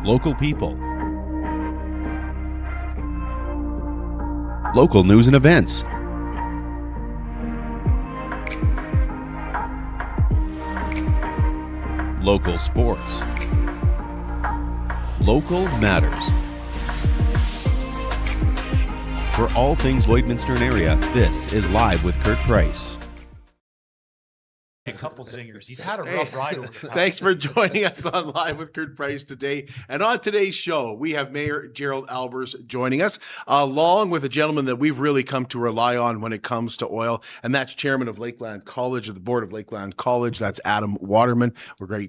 local people, local news and events, local sports, local matters. For all things Lloydminster and area, this is Live with Kurt Price. A couple zingers. He's had a rough ride over the past. Thanks for joining us on Live with Kurt Price today. And on today's show, we have Mayor Gerald Aalbers joining us, along with a gentleman that we've really come to rely on when it comes to oil, and that's Chairman of Lakeland College, of the Board of Lakeland College. That's Adam Waterman. We're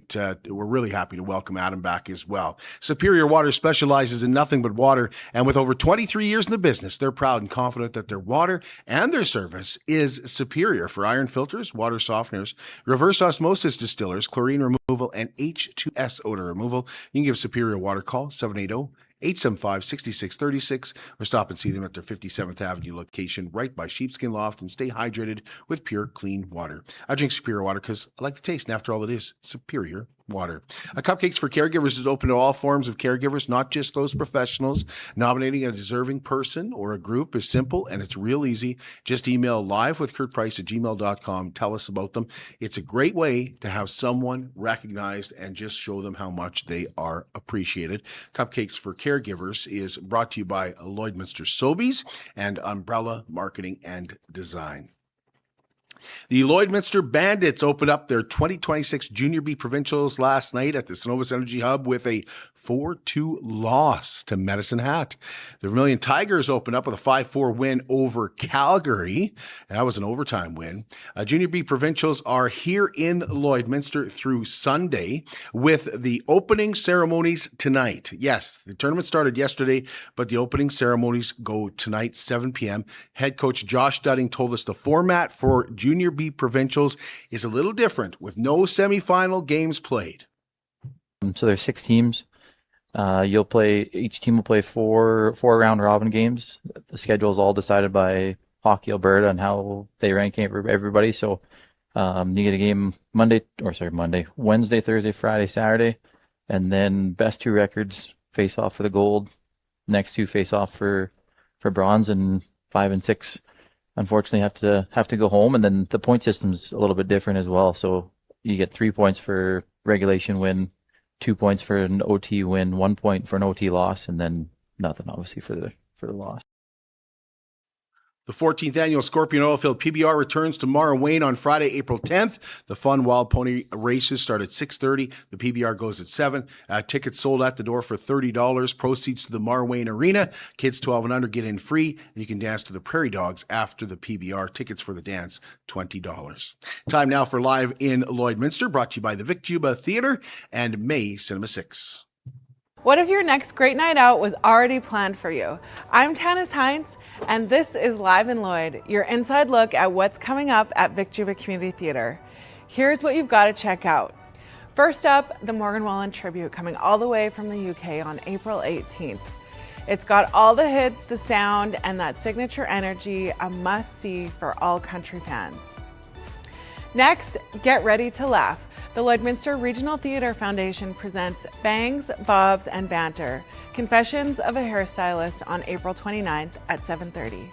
really happy to welcome Adam back as well. Superior Water specializes in nothing but water, and with over 23 years in the business, they're proud and confident that their water and their service is superior for iron filters, water softeners, reverse osmosis distillers, chlorine removal, and H2S odor removal. You can give Superior Water a call, 780-875-6636, or stop and see them at their 57th Avenue location right by Sheepskin Loft, and stay hydrated with pure, clean water. I drink Superior Water because I like the taste, and after all, it is superior water. Cupcakes for Caregivers is open to all forms of caregivers, not just those professionals. Nominating a deserving person or a group is simple, and it's real easy. Just email livewithkurtprice@gmail.com. Tell us about them. It's a great way to have someone recognized and just show them how much they are appreciated. Cupcakes for Caregivers is brought to you by Lloydminster Sobeys and Umbrella Marketing and Design. The Lloydminster Bandits opened up their 2026 Junior B Provincials last night at the Cenovus Energy Hub with a 4-2 loss to Medicine Hat. The Vermilion Tigers opened up with a 5-4 win over Calgary, and that was an overtime win. Junior B Provincials are here in Lloydminster through Sunday with the opening ceremonies tonight. Yes, the tournament started yesterday, but the opening ceremonies go tonight, 7 p.m. Head coach Josh Dudding told us the format for Junior B Provincials is a little different, with no semifinal games played. So there's 6 teams. Each team will play four round robin games. The schedule is all decided by Hockey Alberta and how they rank everybody. So you get a game Wednesday, Thursday, Friday, Saturday, and then best 2 records face off for the gold. Next 2 face off for bronze, and 5 and 6 unfortunately have to go home. And then the point system's a little bit different as well. So you get 3 points for regulation win, 2 points for an OT win, 1 point for an OT loss, and then nothing obviously for the loss. The 14th annual Scorpion Oilfield PBR returns to Wayne on Friday, April 10th. The fun wild pony races start at 6:30. The PBR goes at 7. Tickets sold at the door for $30. Proceeds to the Wayne Arena. Kids 12 and under get in free, and you can dance to the Prairie Dogs after the PBR. Tickets for the dance, $20. Time now for Live in Lloydminster, brought to you by the Vic Juba Theatre and May Cinema 6. What if your next great night out was already planned for you? I'm Tanis Hines, and this is Live in Lloyd, your inside look at what's coming up at Vic Juba Community Theatre. Here's what you've got to check out. First up, the Morgan Wallen tribute coming all the way from the UK on April 18th. It's got all the hits, the sound, and that signature energy, a must-see for all country fans. Next, get ready to laugh. The Lloydminster Regional Theatre Foundation presents Bangs, Bobs, and Banter, Confessions of a Hairstylist on April 29th at 7:30.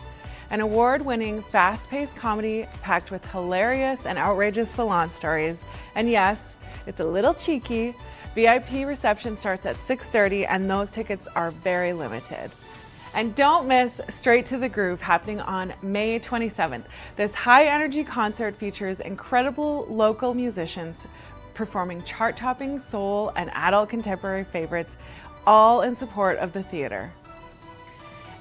An award-winning, fast-paced comedy packed with hilarious and outrageous salon stories. And yes, it's a little cheeky. VIP reception starts at 6:30, and those tickets are very limited. And don't miss Straight to the Groove, happening on May 27th. This high-energy concert features incredible local musicians performing chart-topping soul and adult contemporary favorites, all in support of the theater.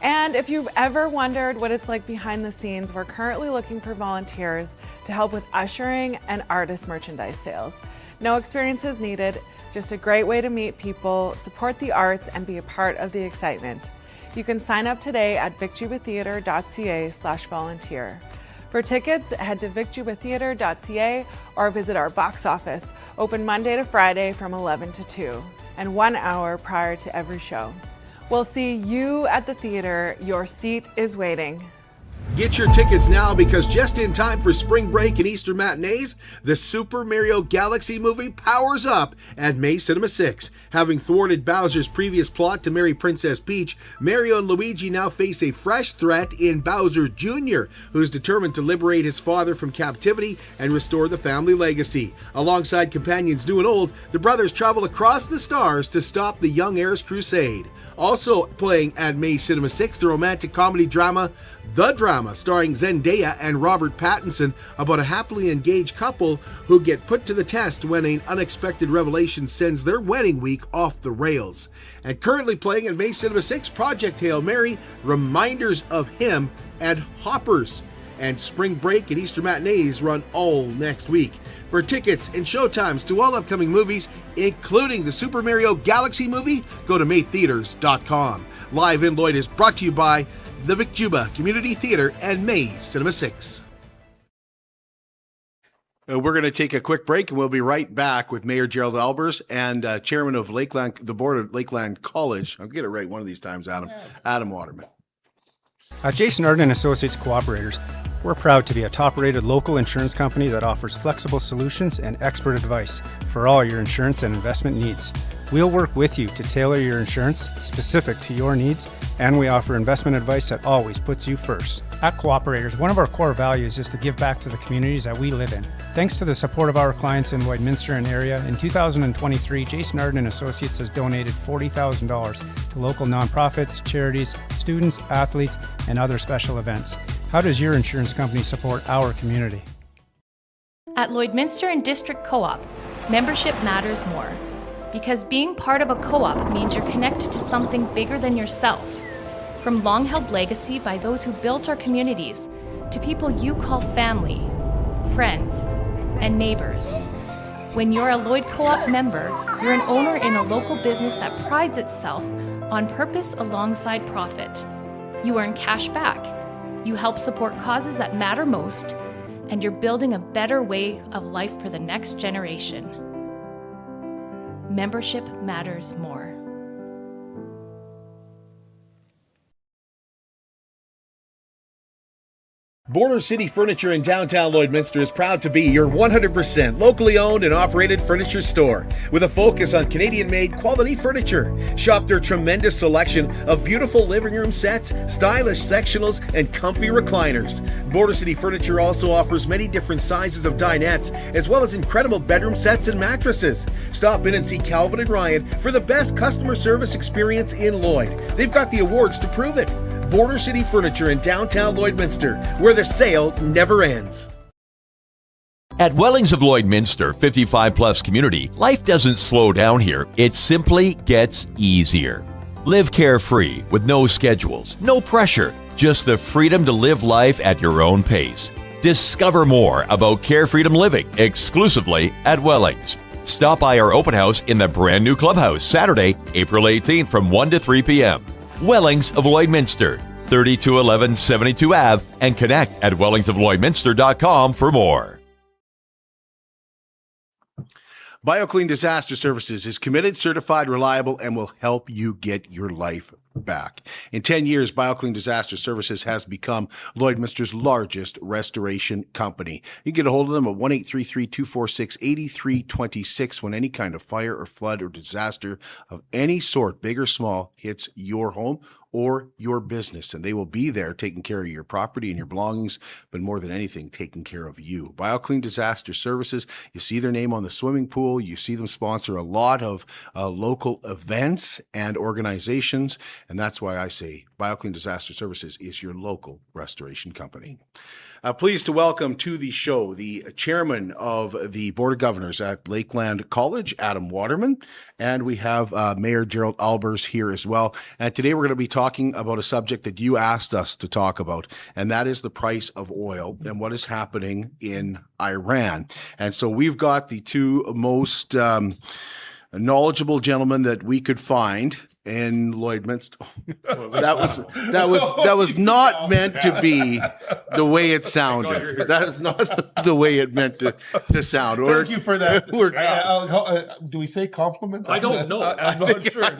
And if you've ever wondered what it's like behind the scenes, we're currently looking for volunteers to help with ushering and artist merchandise sales. No experiences needed, just a great way to meet people, support the arts, and be a part of the excitement. You can sign up today at vicjubatheatre.ca/volunteer. For tickets, head to vicjubatheatre.ca or visit our box office, open Monday to Friday from 11 to 2, and 1 hour prior to every show. We'll see you at the theater. Your seat is waiting. Get your tickets now because just in time for spring break and Easter matinees, the Super Mario Galaxy movie powers up at May Cinema 6. Having thwarted Bowser's previous plot to marry Princess Peach, Mario and Luigi now face a fresh threat in Bowser Jr., who's determined to liberate his father from captivity and restore the family legacy. Alongside companions new and old, the brothers travel across the stars to stop the young heir's crusade. Also playing at May Cinema 6, the romantic comedy drama The Drama, starring Zendaya and Robert Pattinson, about a happily engaged couple who get put to the test when an unexpected revelation sends their wedding week off the rails. And currently playing at May Cinema 6, Project Hail Mary, Reminders of Him, and Hoppers. And spring break and Easter matinees run all next week. For tickets and showtimes to all upcoming movies, including the Super Mario Galaxy movie, go to maytheaters.com. Live in Lloyd is brought to you by the Victuba Community Theater and May Cinema 6. We're going to take a quick break and we'll be right back with Mayor Gerald Aalbers and Chairman of the Board of Lakeland College. I'll get it right one of these times, Adam Waterman. Jason Arden and Associates Cooperators, we're proud to be a top-rated local insurance company that offers flexible solutions and expert advice for all your insurance and investment needs. We'll work with you to tailor your insurance specific to your needs, and we offer investment advice that always puts you first. At Cooperators, one of our core values is to give back to the communities that we live in. Thanks to the support of our clients in Lloydminster and area, in 2023, Jason Arden and Associates has donated $40,000 to local nonprofits, charities, students, athletes, and other special events. How does your insurance company support our community? At Lloydminster and District Co-op, membership matters more. Because being part of a co-op means you're connected to something bigger than yourself. From long-held legacy by those who built our communities, to people you call family, friends, and neighbors. When you're a Lloyd Co-op member, you're an owner in a local business that prides itself on purpose alongside profit. You earn cash back. You help support causes that matter most, and you're building a better way of life for the next generation. Membership matters more. Border City Furniture in downtown Lloydminster is proud to be your 100% locally owned and operated furniture store with a focus on Canadian-made quality furniture. Shop their tremendous selection of beautiful living room sets, stylish sectionals, and comfy recliners. Border City Furniture also offers many different sizes of dinettes, as well as incredible bedroom sets and mattresses. Stop in and see Calvin and Ryan for the best customer service experience in Lloyd. They've got the awards to prove it. Border City Furniture in downtown Lloydminster, where the sale never ends. At Wellings of Lloydminster 55 Plus Community, life doesn't slow down here. It simply gets easier. Live carefree with no schedules, no pressure, just the freedom to live life at your own pace. Discover more about Care Freedom Living exclusively at Wellings. Stop by our open house in the brand new clubhouse Saturday, April 18th from 1 to 3 p.m. Wellings of Lloydminster, 3211 72 Ave, and connect at wellingsoflloydminster.com for more. BioClean Disaster Services is committed, certified, reliable, and will help you get your life back. In 10 years, BioClean Disaster Services has become Lloydminster's largest restoration company. You can get a hold of them at 1-833-246-8326 when any kind of fire or flood or disaster of any sort, big or small, hits your home or your business, and they will be there taking care of your property and your belongings, but more than anything, taking care of you. BioClean Disaster Services, you see their name on the swimming pool, you see them sponsor a lot of local events and organizations, and that's why I say BioClean Disaster Services is your local restoration company. Pleased to welcome to the show the chairman of the Board of Governors at Lakeland College, Adam Waterman, and we have Mayor Gerald Aalbers here as well. And today we're going to be talking about a subject that you asked us to talk about, and that is the price of oil and what is happening in Iran. And so we've got the two most knowledgeable gentleman that we could find in Lloydminster. that was not meant to be the way it sounded. That is not the way it meant to sound. Thank you for that. Do we say compliment? I don't know. I'm not sure. I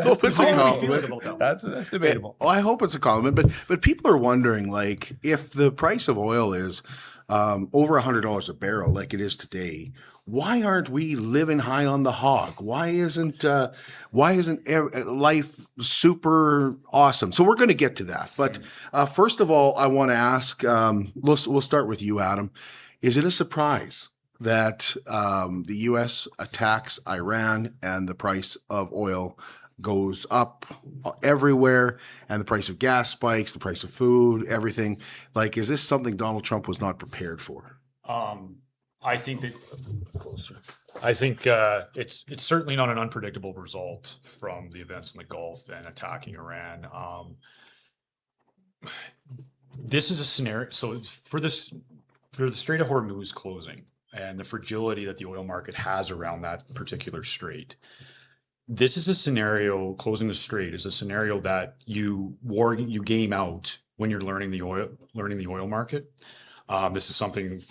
hope it's a compliment. That's debatable. I hope it's a compliment, but people are wondering, like, if the price of oil is over $100 a barrel, like it is today, why aren't we living high on the hog? Why isn't life super awesome? So we're going to get to that. But first of all, I want to ask. We'll start with you, Adam. Is it a surprise that the U.S. attacks Iran and the price of oil goes up everywhere, and the price of gas spikes, the price of food, everything? Like, is this something Donald Trump was not prepared for? I think it's certainly not an unpredictable result from the events in the Gulf and attacking Iran. This is a scenario. So for the Strait of Hormuz closing and the fragility that the oil market has around that particular strait, this is a scenario. Closing the strait is a scenario that you game out when you're learning the oil market. This is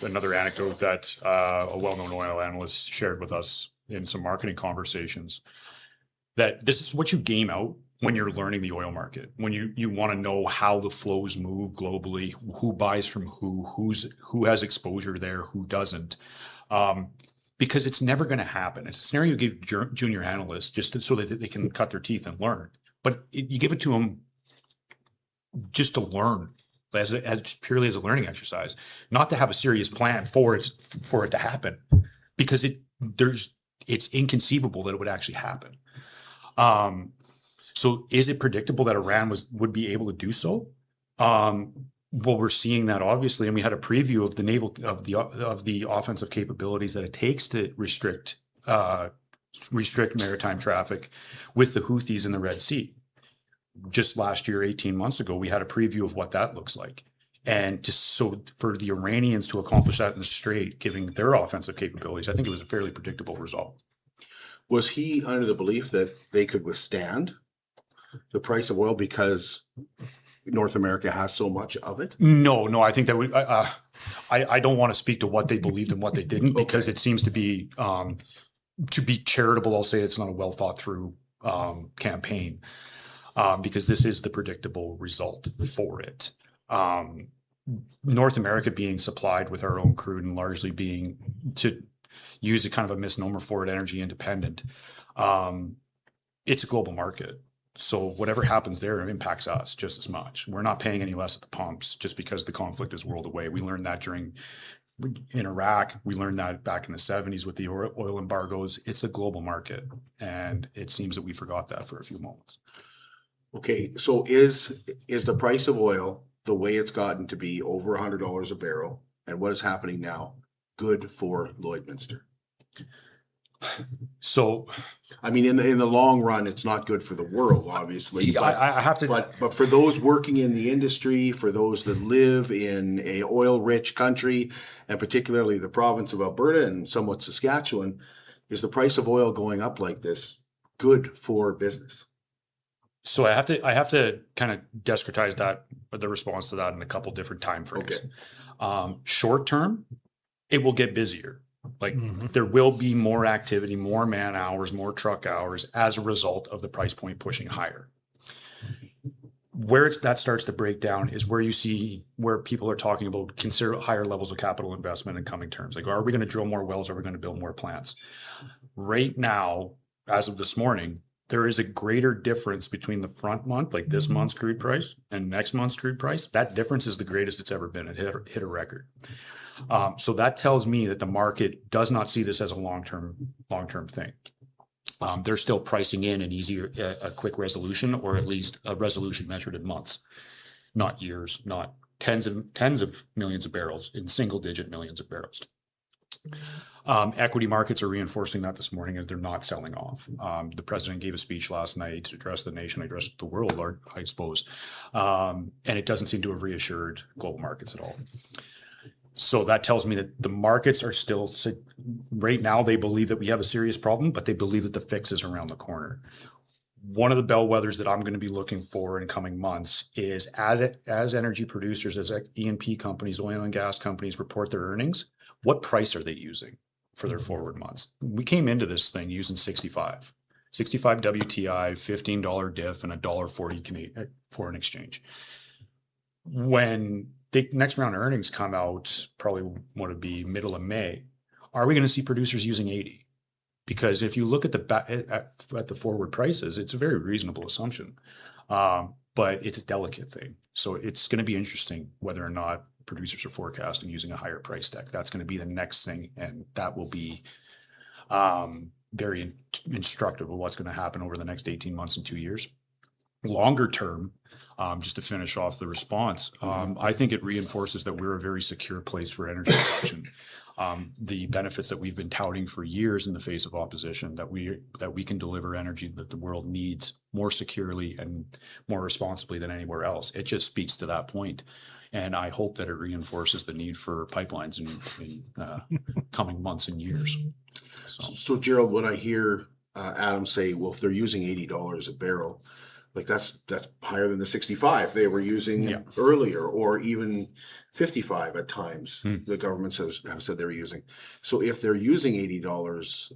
another anecdote that a well-known oil analyst shared with us in some marketing conversations, that this is what you game out when you're learning the oil market, when you want to know how the flows move globally, who buys from who has exposure there, who doesn't, because it's never going to happen. It's a scenario you give junior analysts just so that they can cut their teeth and learn, but you give it to them just to learn. As purely as a learning exercise, not to have a serious plan for it to happen, because it's inconceivable that it would actually happen. So is it predictable that Iran would be able to do so? Well, we're seeing that obviously, and we had a preview of the offensive capabilities that it takes to restrict maritime traffic with the Houthis in the Red Sea. Just last year, 18 months ago, we had a preview of what that looks like. And for the Iranians to accomplish that in the Strait, giving their offensive capabilities, I think it was a fairly predictable result. Was he under the belief that they could withstand the price of oil because North America has so much of it? No. I think that I don't want to speak to what they believed and what they didn't, because it seems to be charitable. I'll say it's not a well thought through campaign. Because this is the predictable result for it. North America being supplied with our own crude and largely being, to use a kind of a misnomer for it, energy independent. It's a global market. So whatever happens there impacts us just as much. We're not paying any less at the pumps just because the conflict is whirled away. We learned that in Iraq. We learned that back in the 70s with the oil embargoes. It's a global market. And it seems that we forgot that for a few moments. Okay, so is the price of oil, the way it's gotten to be over $100 a barrel, and what is happening now, good for Lloydminster? So, I mean, in the long run, it's not good for the world, obviously. But, I have to. But for those working in the industry, for those that live in a oil-rich country, and particularly the province of Alberta and somewhat Saskatchewan, is the price of oil going up like this good for business? So I have to kind of discretize the response to that in a couple different time frames. Okay. Short term, it will get busier. Like there will be more activity, more man hours, more truck hours as a result of the price point pushing higher. Where that starts to break down is where you see where people are talking about consider higher levels of capital investment in coming terms. Like, are we going to drill more wells? Are we going to build more plants? Right now, as of this morning, there is a greater difference between the front month, like this month's crude price, and next month's crude price. That difference is the greatest it's ever been. It hit a record. So that tells me that the market does not see this as a long-term thing. They're still pricing in a quick resolution, or at least a resolution measured in months, not years, not tens of millions of barrels, in single-digit millions of barrels. Equity markets are reinforcing that this morning as they're not selling off. The president gave a speech last night to address the nation, address the world, I suppose, and it doesn't seem to have reassured global markets at all. So that tells me that the markets are still, right now, they believe that we have a serious problem, but they believe that the fix is around the corner. One of the bellwethers that I'm going to be looking for in coming months is as energy producers, as E&P companies, oil and gas companies report their earnings, what price are they using for their forward months? We came into this thing using 65 WTI, $15 diff, and $1.40 Canadian foreign exchange. When the next round of earnings come out, probably what would be middle of May, are we going to see producers using 80? Because if you look at the forward prices, it's a very reasonable assumption, but it's a delicate thing. So it's going to be interesting whether or not producers are forecasting using a higher price deck. That's going to be the next thing, and that will be very instructive of what's going to happen over the next 18 months and 2 years. Longer term, just to finish off the response, I think it reinforces that we're a very secure place for energy production. The benefits that we've been touting for years in the face of opposition, that we can deliver energy that the world needs more securely and more responsibly than anywhere else. It just speaks to that point. And I hope that it reinforces the need for pipelines in coming months and years. So Gerald, when I hear Adam say, well, if they're using $80 a barrel, like that's higher than the 65 they were using earlier, or even 55 at times. The governments have said they were using. So if they're using $80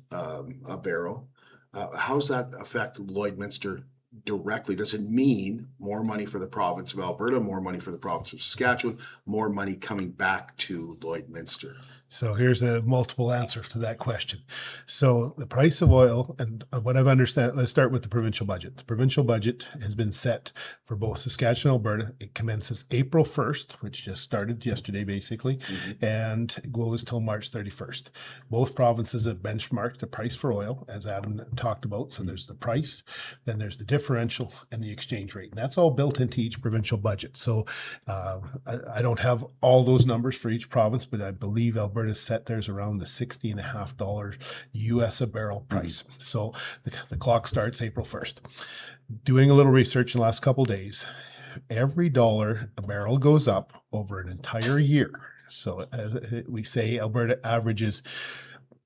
a barrel, how does that affect Lloydminster directly? Does it mean more money for the province of Alberta, more money for the province of Saskatchewan, more money coming back to Lloydminster? So here's a multiple answers to that question. So the price of oil, and what I've understand, let's start with the provincial budget. The provincial budget has been set for both Saskatchewan and Alberta. It commences April 1st, which just started yesterday, basically, and goes till March 31st. Both provinces have benchmarked the price for oil, as Adam talked about. So there's the price, then there's the differential, and the exchange rate. And that's all built into each provincial budget. So I don't have all those numbers for each province, but I believe Alberta set theirs around the $60.50 US a barrel price. So the clock starts April 1st. Doing a little research in the last couple of days, every dollar a barrel goes up over an entire year. So as we say, Alberta averages,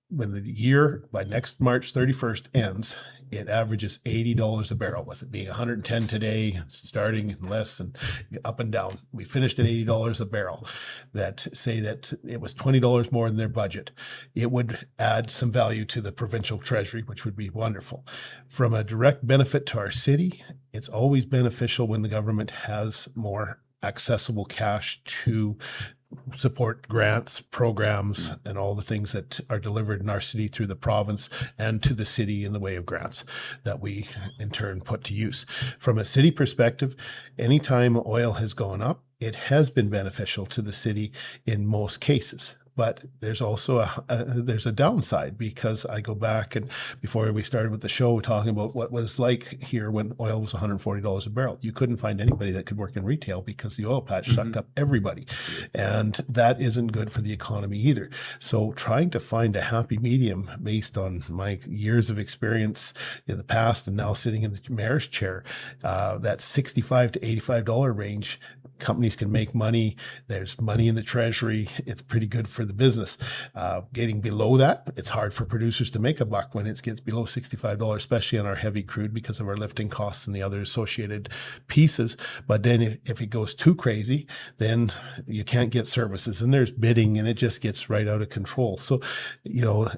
when the year by next March 31st ends, it averages $80 a barrel, with it being 110 today, starting less and up and down. We finished at $80 a barrel. That say that it was $20 more than their budget. It would add some value to the provincial treasury, which would be wonderful. From a direct benefit to our city, it's always beneficial when the government has more accessible cash to support grants, programs, and all the things that are delivered in our city through the province and to the city in the way of grants that we in turn put to use. From a city perspective, anytime oil has gone up, it has been beneficial to the city in most cases. But there's also there's a downside, because I go back, and before we started with the show, talking about what was like here when oil was $140 a barrel. You couldn't find anybody that could work in retail because the oil patch sucked up everybody. And that isn't good for the economy either. So trying to find a happy medium based on my years of experience in the past and now sitting in the mayor's chair, that $65 to $85 range, companies can make money. There's money in the treasury. It's pretty good for the business. Getting below that, it's hard for producers to make a buck when it gets below $65, especially on our heavy crude because of our lifting costs and the other associated pieces. But then if it goes too crazy, then you can't get services, and there's bidding, and it just gets right out of control. So, you know,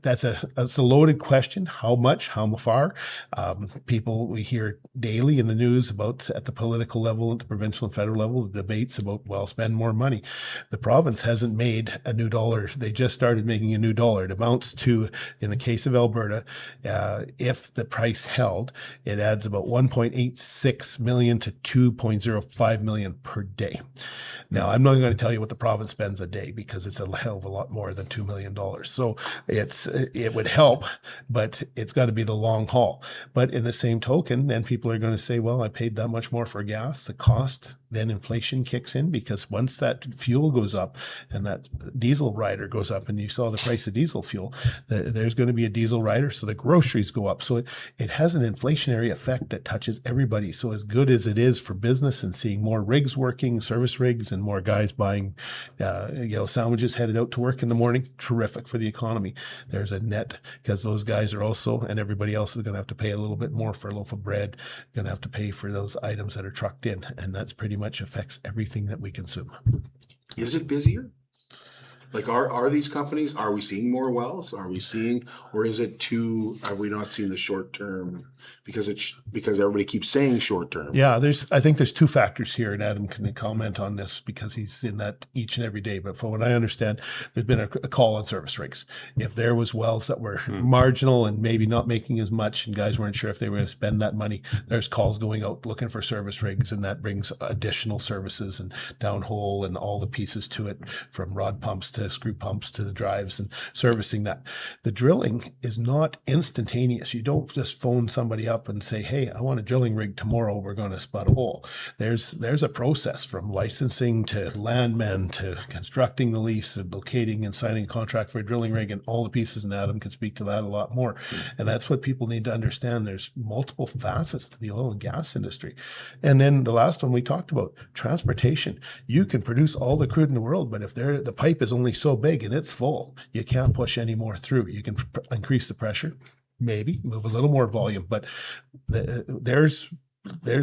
that's a loaded question. How much? How far? People, we hear daily in the news about, at the political level, at the provincial and federal level, the debates about, well, spend more money. The province hasn't made a new dollar. They just started making a new dollar. It amounts to, in the case of Alberta, if the price held, it adds about 1.86 million to 2.05 million per day. Now, I'm not going to tell you what the province spends a day, because it's a hell of a lot more than $2 million. So it would help, but it's got to be the long haul. But in the same token, then people are going to say, well, I paid that much more for gas. The cost then inflation kicks in, because once that fuel goes up and that diesel rider goes up, and you saw the price of diesel fuel, there's going to be a diesel rider, so the groceries go up. So it has an inflationary effect that touches everybody. So as good as it is for business and seeing more rigs working, service rigs, and more guys buying, sandwiches headed out to work in the morning, terrific for the economy. There's a net, because those guys are also, and everybody else is going to have to pay a little bit more for a loaf of bread, going to have to pay for those items that are trucked in, and that's pretty much affects everything that we consume. Is it busier? Like, are these companies, are we seeing more wells? Are we seeing, or is it are we not seeing the short term? Because everybody keeps saying short term. Yeah, I think there's two factors here, and Adam can comment on this because he's in that each and every day. But from what I understand, there's been a call on service rigs. If there was wells that were marginal and maybe not making as much, and guys weren't sure if they were going to spend that money, there's calls going out looking for service rigs, and that brings additional services and downhole and all the pieces to it, from rod pumps to screw pumps to the drives and servicing that. The drilling is not instantaneous. You don't just phone somebody up and say, hey, I want a drilling rig tomorrow, we're going to spud a hole. There's a process from licensing to landmen to constructing the lease and locating and signing a contract for a drilling rig and all the pieces, and Adam can speak to that a lot more. And that's what people need to understand. There's multiple facets to the oil and gas industry. And then the last one we talked about, transportation. You can produce all the crude in the world, but if the pipe is only so big and it's full, you can't push any more through. You can increase the pressure, maybe move a little more volume, but there's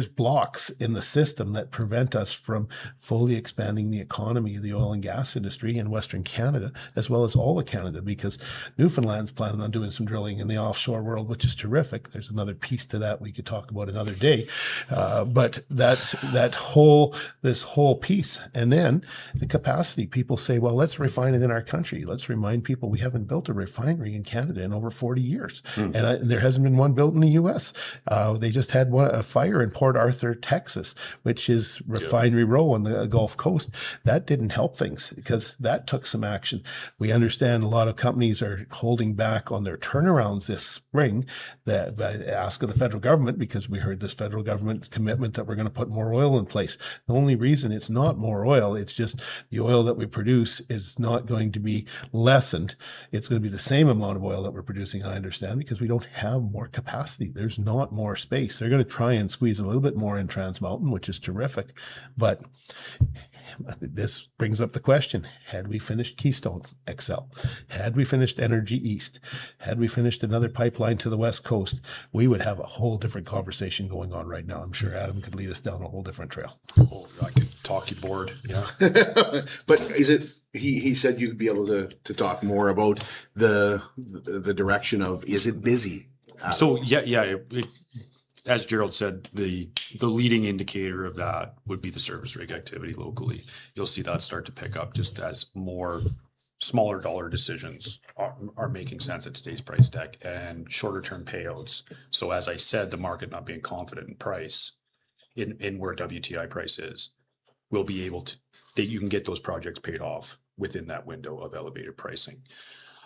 blocks in the system that prevent us from fully expanding the economy of the oil and gas industry in Western Canada, as well as all of Canada, because Newfoundland's planning on doing some drilling in the offshore world, which is terrific. There's another piece to that we could talk about another day. But this whole piece. And then the capacity. People say, well, let's refine it in our country. Let's remind people we haven't built a refinery in Canada in over 40 years. And there hasn't been one built in the U.S. They just had a fire in Port Arthur, Texas, which is Refinery Row on the Gulf Coast. That didn't help things, because that took some action. We understand a lot of companies are holding back on their turnarounds this spring, that by ask of the federal government, because we heard this federal government commitment that we're going to put more oil in place. The only reason it's not more oil, it's just the oil that we produce is not going to be lessened. It's going to be the same amount of oil that we're producing, I understand, because we don't have more capacity. There's not more space. They're going to try and squeeze a little bit more in Trans Mountain, which is terrific. But this brings up the question, had we finished Keystone XL, had we finished Energy East, had we finished another pipeline to the West Coast, we would have a whole different conversation going on right now. I'm sure Adam could lead us down a whole different trail. Oh, I could talk you bored. Yeah. But is it, he said you'd be able to talk more about the direction of, is it busy? So as Gerald said, the leading indicator of that would be the service rig activity locally. You'll see that start to pick up just as more smaller dollar decisions are making sense at today's price deck, and shorter term payouts. So as I said, the market not being confident in price, in where WTI price is, will be able to, that you can get those projects paid off within that window of elevated pricing.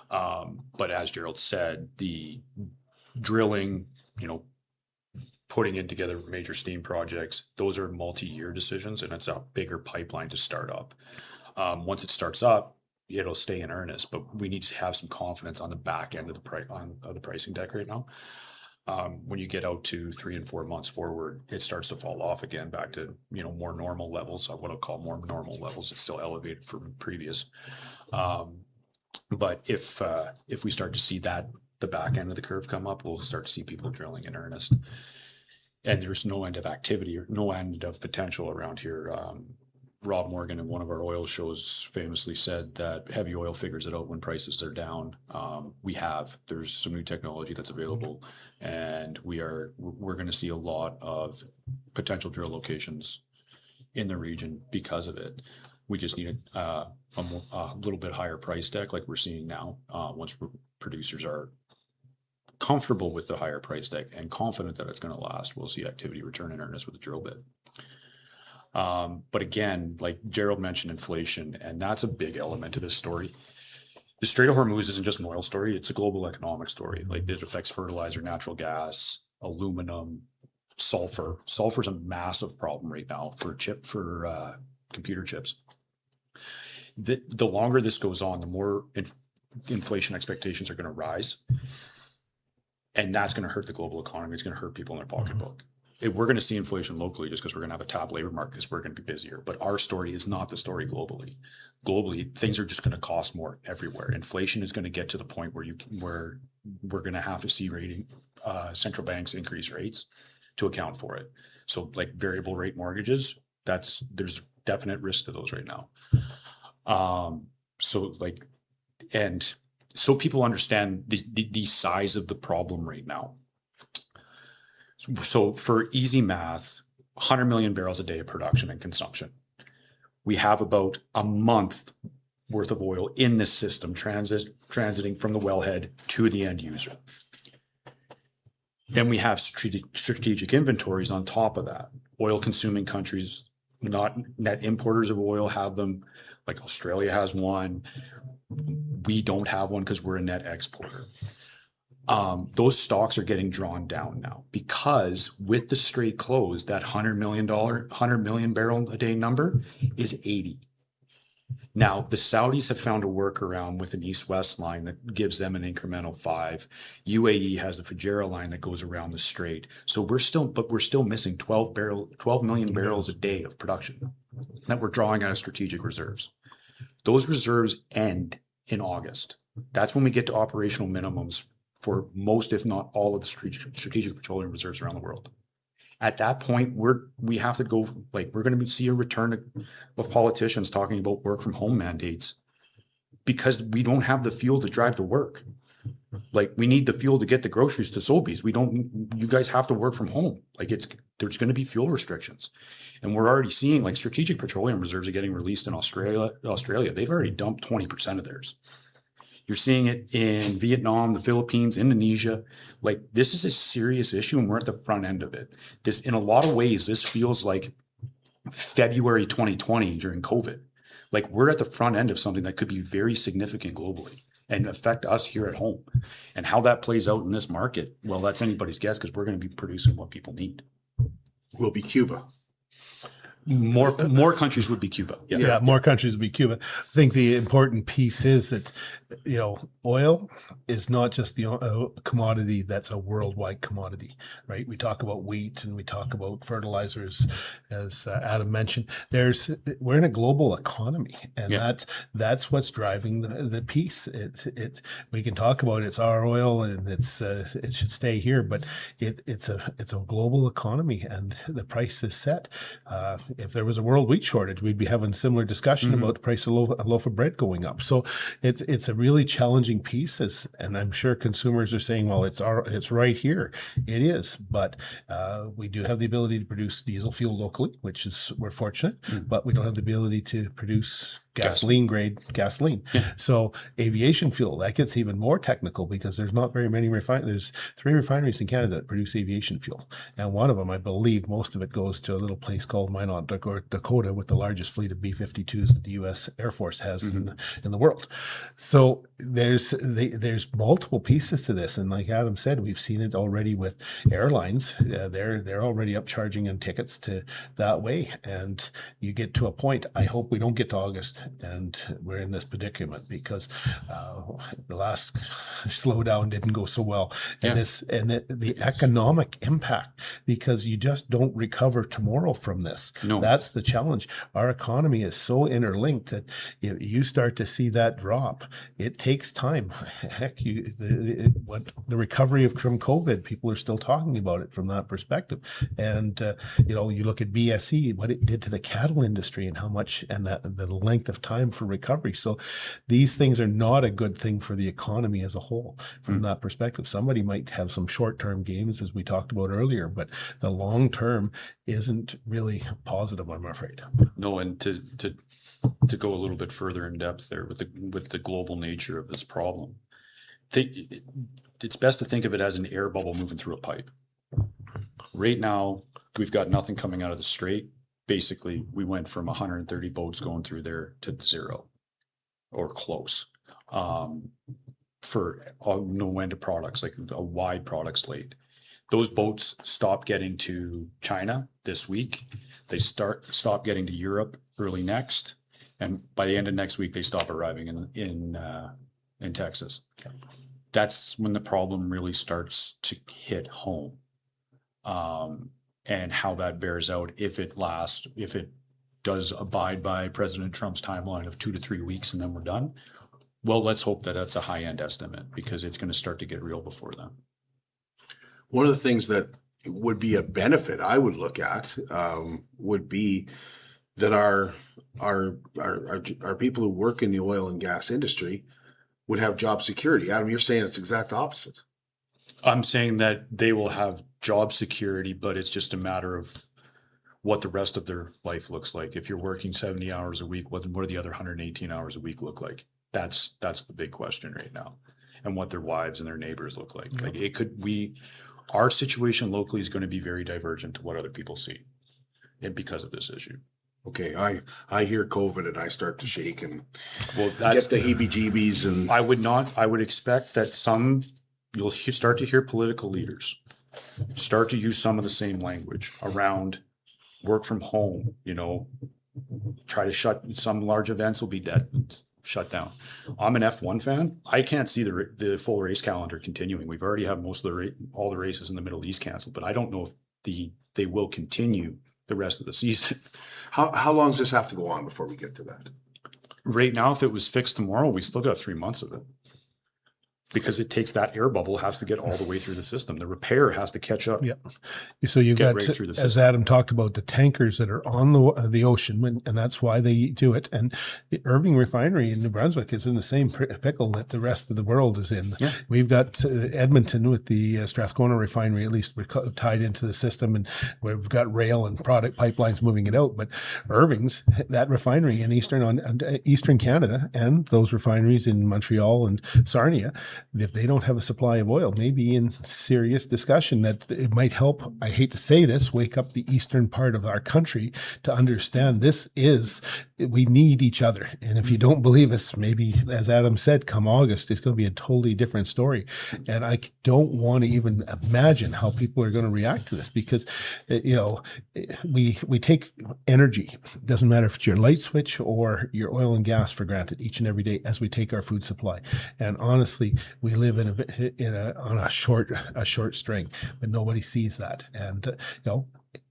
But as Gerald said, the drilling, putting in together major steam projects, those are multi-year decisions, and it's a bigger pipeline to start up. Once it starts up, it'll stay in earnest, but we need to have some confidence on the back end of the pricing deck right now. When you get out to 3 and 4 months forward, it starts to fall off again back to more normal levels. What I'll call more normal levels. It's still elevated from previous, but if we start to see that the back end of the curve come up, we'll start to see people drilling in earnest. And there's no end of activity or no end of potential around here. Rob Morgan in one of our oil shows famously said that heavy oil figures it out when prices are down. There's some new technology that's available, and we're going to see a lot of potential drill locations in the region because of it. We just need a little bit higher price deck like we're seeing now. Once producers are comfortable with the higher price deck and confident that it's going to last, we'll see activity return in earnest with the drill bit. But again, like Gerald mentioned, inflation, and that's a big element to this story. The Strait of Hormuz isn't just an oil story, it's a global economic story. Like, it affects fertilizer, natural gas, aluminum, sulfur. Sulfur is a massive problem right now for computer chips. The longer this goes on, the more inflation expectations are going to rise. And that's going to hurt the global economy. It's going to hurt people in their pocketbook. We're going to see inflation locally just because we're going to have a top labor market because we're going to be busier. But our story is not the story globally. Globally, things are just going to cost more everywhere. Inflation is going to get to the point where we're going to have to see central banks increase rates to account for it. So like variable rate mortgages, there's definite risk to those right now. So people understand the size of the problem right now. So for easy math, 100 million barrels a day of production and consumption. We have about a month worth of oil in this system transiting from the wellhead to the end user. Then we have strategic inventories on top of that. Oil consuming countries, not net importers of oil, have them. Like Australia has one. We don't have one because we're a net exporter. Those stocks are getting drawn down now because with the Strait close, that $100 million barrel a day number is 80. Now, the Saudis have found a workaround with an east-west line that gives them an incremental 5. UAE has the Fujairah line that goes around the Strait. So we're still missing 12 million barrels a day of production that we're drawing out of strategic reserves. Those reserves end in August. That's when we get to operational minimums for most, if not all, of the strategic petroleum reserves around the world. At that point, we have to go, we're going to see a return of politicians talking about work from home mandates because we don't have the fuel to drive to work. We need the fuel to get the groceries to Sobeys. You guys have to work from home. There's going to be fuel restrictions. And we're already seeing strategic petroleum reserves are getting released in Australia. They've already dumped 20% of theirs. You're seeing it in Vietnam, the Philippines, Indonesia. This is a serious issue, and we're at the front end of it. In a lot of ways, this feels like February 2020 during COVID. We're at the front end of something that could be very significant globally and affect us here at home. And how that plays out in this market, well, that's anybody's guess because we're going to be producing what people need. Will be Cuba. More countries would be Cuba. Yeah, more countries would be Cuba. I think the important piece is that, oil is not just a commodity that's a worldwide commodity, right? We talk about wheat and we talk about fertilizers, as Adam mentioned. We're in a global economy, and that's what's driving the piece. We can talk about it's our oil and it should stay here, but it's a global economy, and the price is set. If there was a world wheat shortage, we'd be having a similar discussion about the price of a loaf of bread going up. So it's a really challenging piece, and I'm sure consumers are saying, well, it's right here. It is, but we do have the ability to produce diesel fuel locally, which we're fortunate, but we don't have the ability to produce gasoline grade gasoline. So aviation fuel, that gets even more technical because there's not very many there's 3 refineries in Canada that produce aviation fuel. And one of them, I believe most of it goes to a little place called Minot, Dakota, with the largest fleet of B-52s that the U.S. Air Force has in the world. So there's multiple pieces to this. And like Adam said, we've seen it already with airlines. They're already upcharging in tickets to that way. And you get to a point, I hope we don't get to August and we're in this predicament because the last slowdown didn't go so well. And the economic impact, because you just don't recover tomorrow from this. No. That's the challenge. Our economy is so interlinked that if you start to see that drop, it takes time. Heck, the recovery from COVID, people are still talking about it from that perspective. And you look at BSE, what it did to the cattle industry and how much, and the length of time for recovery. So these things are not a good thing for the economy as a whole from that perspective. Somebody might have some short-term gains, as we talked about earlier, but the long-term isn't really positive, I'm afraid. No, and to go a little bit further in depth there with the global nature of this problem, it's best to think of it as an air bubble moving through a pipe. Right now, we've got nothing coming out of the Strait. Basically, we went from 130 boats going through there to 0 or close for no end of products, like a wide product slate. those boats stop getting to China this week. They stop getting to Europe early next, and by the end of next week, they stop arriving in Texas. That's when the problem really starts to hit home, and how that bears out if it does abide by President Trump's timeline of 2 to 3 weeks, and then we're done. Well, let's hope that that's a high-end estimate, because it's going to start to get real before then. One of the things that would be a benefit I would look at would be that our people who work in the oil and gas industry would have job security. Adam, you're saying it's the exact opposite. I'm saying that they will have job security, but it's just a matter of what the rest of their life looks like. If you're working 70 hours a week, what do the other 118 hours a week look like? That's the big question right now, and what their wives and their neighbors look like. Like our situation locally is going to be very divergent to what other people see, and because of this issue. Okay, I hear COVID and I start to shake and that's get the heebie-jeebies. And I would expect that you'll start to hear political leaders start to use some of the same language around work from home, try to some large events will be shut down. I'm an F1 fan. I can't see the full race calendar continuing. We've already had most of all the races in the Middle East canceled, but I don't know if they will continue the rest of the season. How long does this have to go on before we get to that? Right now, if it was fixed tomorrow, we still got 3 months of it. Because it takes that air bubble has to get all the way through the system. The repair has to catch up. Yeah. So you've got, right through the as system. Adam talked about, the tankers that are on the ocean, and that's why they do it. And the Irving refinery in New Brunswick is in the same pickle that the rest of the world is in. Yeah. We've got Edmonton with the Strathcona refinery, at least we're tied into the system, and we've got rail and product pipelines moving it out. But Irving's, that refinery in Eastern Canada, and those refineries in Montreal and Sarnia, if they don't have a supply of oil, maybe in serious discussion that it might help, I hate to say this, wake up the eastern part of our country to understand we need each other. And if you don't believe us, maybe, as Adam said, come August, it's going to be a totally different story. And I don't want to even imagine how people are going to react to this, because, we take energy. It doesn't matter if it's your light switch or your oil and gas for granted each and every day as we take our food supply. And honestly, we live on a short string, but nobody sees that. And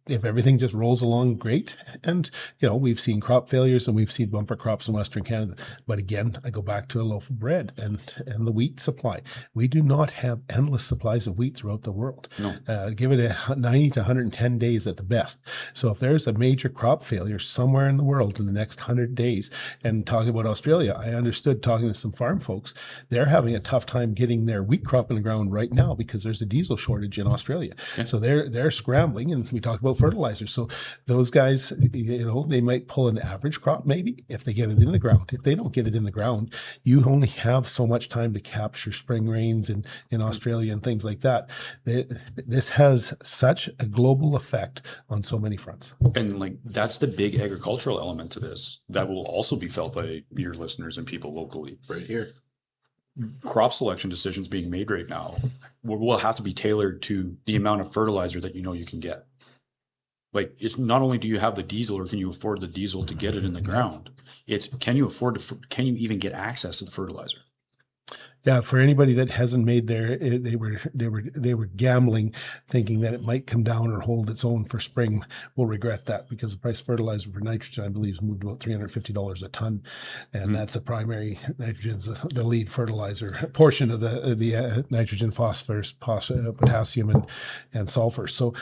if everything just rolls along great, and we've seen crop failures and we've seen bumper crops in Western Canada, but again, I go back to a loaf of bread and the wheat supply. We do not have endless supplies of wheat throughout the world. No. Give it 90 to 110 days at the best. So if there's a major crop failure somewhere in the world in the next 100 days, and talking about Australia, I understood, talking to some farm folks, they're having a tough time getting their wheat crop in the ground right now because there's a diesel shortage in Australia. Okay. So they're scrambling, and we talked about fertilizer. So those guys, they might pull an average crop maybe if they get it in the ground. If they don't get it in the ground, you only have so much time to capture spring rains in Australia and things like that. This has such a global effect on so many fronts. And that's the big agricultural element to this that will also be felt by your listeners and people locally. Right here. Crop selection decisions being made right now will have to be tailored to the amount of fertilizer that you can get. It's not only do you have the diesel, or can you afford the diesel to get it in the ground? It's can you even get access to the fertilizer? Yeah, for anybody that hasn't made they were gambling, thinking that it might come down or hold its own for spring, will regret that, because the price of fertilizer for nitrogen, I believe, has moved about $350 a ton, and that's a primary nitrogen's the lead fertilizer portion of the nitrogen, phosphorus, potassium, and sulfur. So,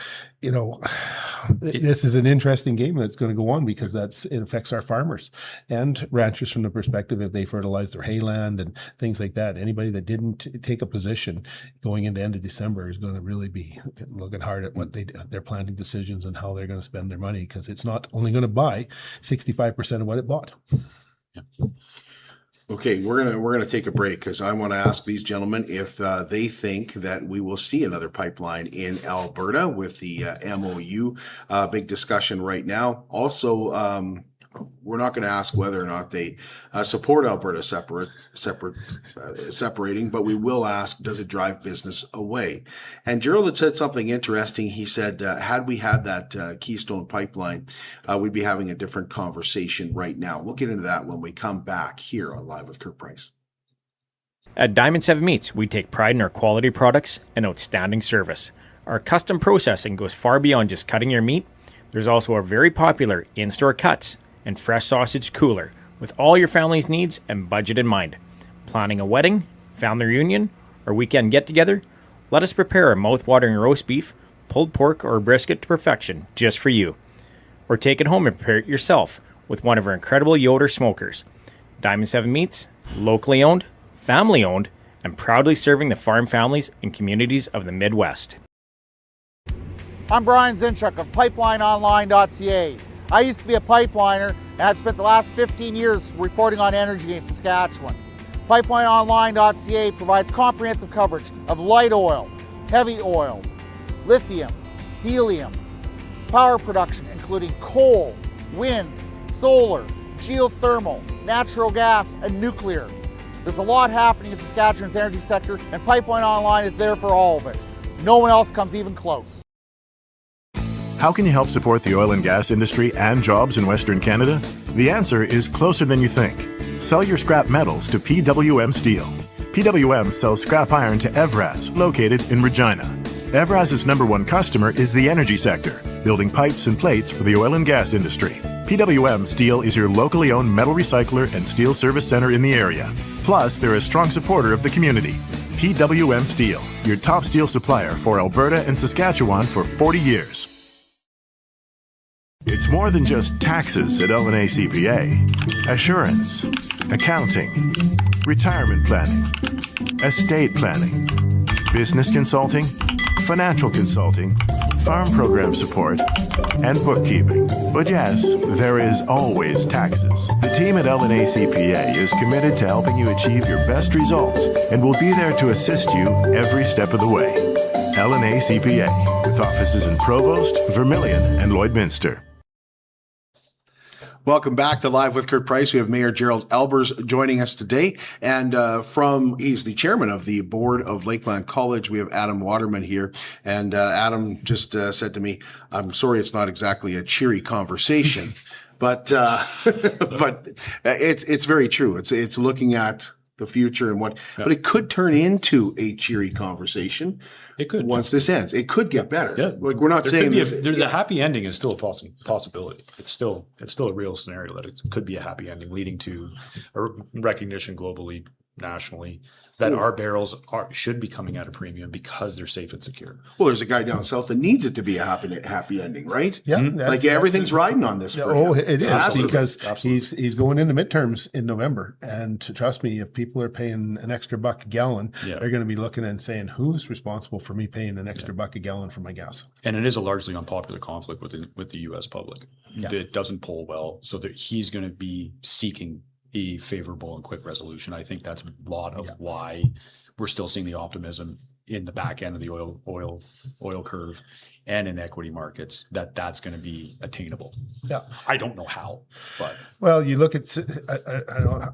this is an interesting game that's going to go on, because it affects our farmers and ranchers from the perspective if they fertilize their hayland and things like that. Anybody that didn't take a position going into end of December is going to really be looking hard at what their planting decisions and how they're going to spend their money, because it's not only going to buy 65% of what it bought. Yeah. Okay, we're gonna take a break, because I want to ask these gentlemen if they think that we will see another pipeline in Alberta with the MOU. Big discussion right now. Also, we're not going to ask whether or not they support Alberta separating, but we will ask, does it drive business away? And Gerald had said something interesting. He said, had we had that Keystone pipeline, we'd be having a different conversation right now. We'll get into that when we come back here on Live with Kurt Price. At Diamond 7 Meats, we take pride in our quality products and outstanding service. Our custom processing goes far beyond just cutting your meat. There's also a very popular in-store cuts and fresh sausage cooler with all your family's needs and budget in mind. Planning a wedding, family reunion, or weekend get-together? Let us prepare a mouth-watering roast beef, pulled pork, or brisket to perfection just for you. Or take it home and prepare it yourself with one of our incredible Yoder smokers. Diamond 7 Meats, locally owned, family owned, and proudly serving the farm families and communities of the Midwest. I'm Brian Zinchuk of PipelineOnline.ca. I used to be a pipeliner and I've spent the last 15 years reporting on energy in Saskatchewan. PipelineOnline.ca provides comprehensive coverage of light oil, heavy oil, lithium, helium, power production including coal, wind, solar, geothermal, natural gas, and nuclear. There's a lot happening in Saskatchewan's energy sector, and Pipeline Online is there for all of it. No one else comes even close. How can you help support the oil and gas industry and jobs in Western Canada? The answer is closer than you think. Sell your scrap metals to PWM Steel. PWM sells scrap iron to Evraz, located in Regina. Evraz's #1 customer is the energy sector, building pipes and plates for the oil and gas industry. PWM Steel is your locally owned metal recycler and steel service center in the area. Plus, they're a strong supporter of the community. PWM Steel, your top steel supplier for Alberta and Saskatchewan for 40 years. It's more than just taxes at L&A CPA. Assurance, accounting, retirement planning, estate planning, business consulting, financial consulting, farm program support, and bookkeeping. But yes, there is always taxes. The team at L&A CPA is committed to helping you achieve your best results and will be there to assist you every step of the way. L&A CPA, with offices in Provost, Vermilion, and Lloydminster. Welcome back to Live with Kurt Price. We have Mayor Gerald Aalbers joining us today. And he's the chairman of the board of Lakeland College. We have Adam Waterman here. And Adam just said to me, I'm sorry it's not exactly a cheery conversation, but it's very true. It's looking at the future and but it could turn into a cheery conversation. It could once this ends. It could get better. Yeah. Like we're not saying there's a happy ending is still a possibility. It's still a real scenario that it could be a happy ending, leading to a recognition globally, nationally, that our barrels should be coming at a premium because they're safe and secure. Well, there's a guy down south that needs it to be a happy ending, right? Yeah, like everything's riding on this. For him. It is Absolutely. Because Absolutely. he's going into midterms in November, and trust me, if people are paying an extra $1 a gallon, they're going to be looking and saying, "Who's responsible for me paying an extra $1 a gallon for my gas?" And it is a largely unpopular conflict with the U.S. public. It doesn't poll well, so that he's going to be seeking a favorable and quick resolution. I think that's a lot of why we're still seeing the optimism in the back end of the oil curve and in equity markets that's going to be attainable. Yeah, I don't know how, but well, you look at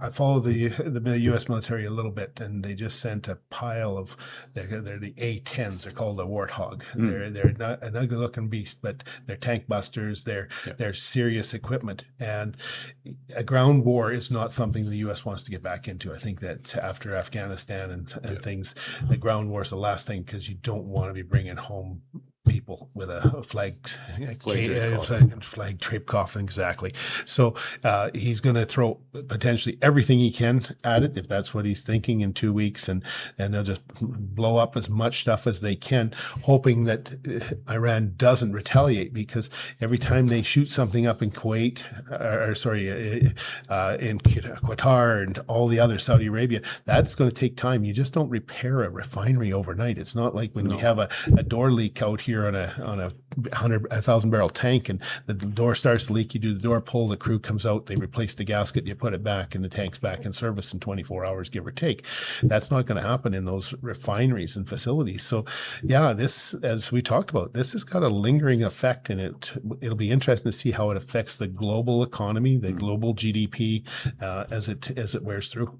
I follow the U.S. military a little bit, and they just sent a pile of they're the A-10s. They're called the Warthog. They're not an ugly looking beast, but they're tank busters. They're serious equipment, and a ground war is not something the U.S. wants to get back into. I think that after Afghanistan and things, the ground war is the last thing, because you don't want to be bringing home people with a flag draped coffin. Exactly. So he's going to throw potentially everything he can at it, if that's what he's thinking, in 2 weeks, and they'll just blow up as much stuff as they can, hoping that Iran doesn't retaliate, because every time they shoot something up in Kuwait, in Qatar and all the other, Saudi Arabia, that's going to take time. You just don't repair a refinery overnight. It's not like when we have a door leak out here you're on a 1,000 barrel tank and the door starts to leak, you do the door pull, the crew comes out, they replace the gasket, you put it back, and the tank's back in service in 24 hours, give or take. That's not going to happen in those refineries and facilities. So yeah, this, as we talked about, this has got a lingering effect in it. It'll be interesting to see how it affects the global economy, the global GDP, as it wears through.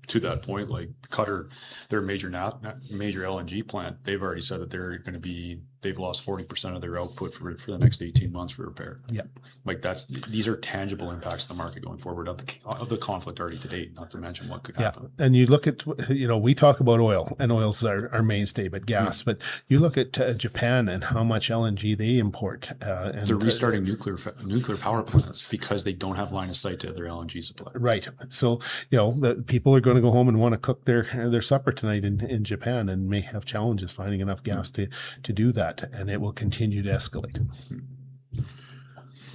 To that point, like Qatar, their major LNG plant, they've already said that they've lost 40% of their output for the next 18 months for repair. Yeah, like these are tangible impacts to the market going forward of the conflict already to date. Not to mention what could happen. And you look at, we talk about oil, and oil's our mainstay, but gas. But you look at Japan and how much LNG they import. And they're restarting nuclear power plants because they don't have line of sight to their LNG supply. Right. So the people are going to go home and want to cook their supper tonight in Japan, and may have challenges finding enough gas to do that, and it will continue to escalate.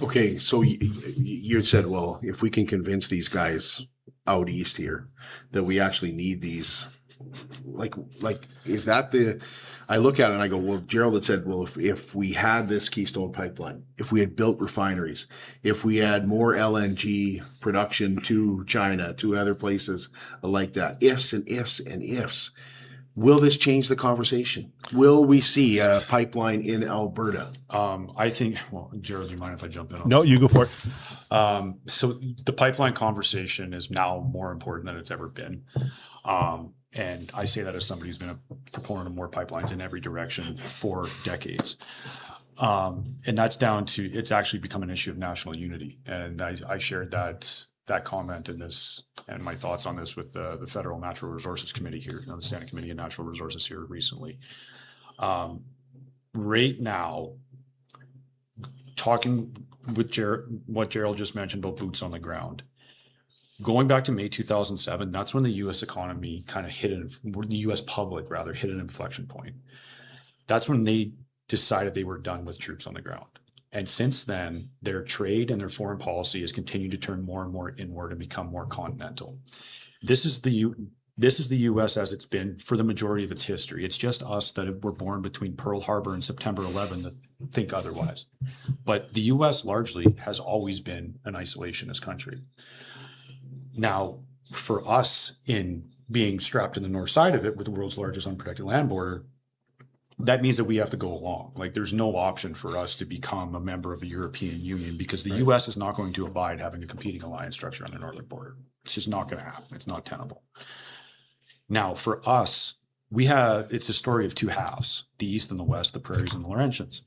Okay, so you had said, well, if we can convince these guys out east here that we actually need these, like is that the? I look at it and I go, well, Gerald had said, well, if we had this Keystone Pipeline, if we had built refineries, if we had more LNG production to China, to other places like that, ifs and ifs and ifs, will this change the conversation? Will we see a pipeline in Alberta? I think, well, Gerald, do you mind if I jump in on No, this? you go for it. So the pipeline conversation is now more important than it's ever been. And I say that as somebody who's been a proponent of more pipelines in every direction for decades. And that's down to, it's actually become an issue of national unity. And I shared that comment in this and my thoughts on this with the Federal Natural Resources Committee here, the Senate Committee on Natural Resources here recently. Right now, talking with what Gerald just mentioned about boots on the ground, going back to May 2007, that's when the U.S. economy kind of the U.S. public rather hit an inflection point. That's when they decided they were done with troops on the ground. And since then, their trade and their foreign policy has continued to turn more and more inward and become more continental. This is the U.S. as it's been for the majority of its history. It's just us that were born between Pearl Harbor and September 11 that think otherwise. But the U.S. largely has always been an isolationist country. Now, for us in being strapped in the north side of it with the world's largest unprotected land border, that means that we have to go along. Like there's no option for us to become a member of the European Union because the U.S. is not going to abide having a competing alliance structure on the northern border. It's just not going to happen. It's not tenable. Now, for us, it's a story of two halves, the East and the West, the prairies and the Laurentians.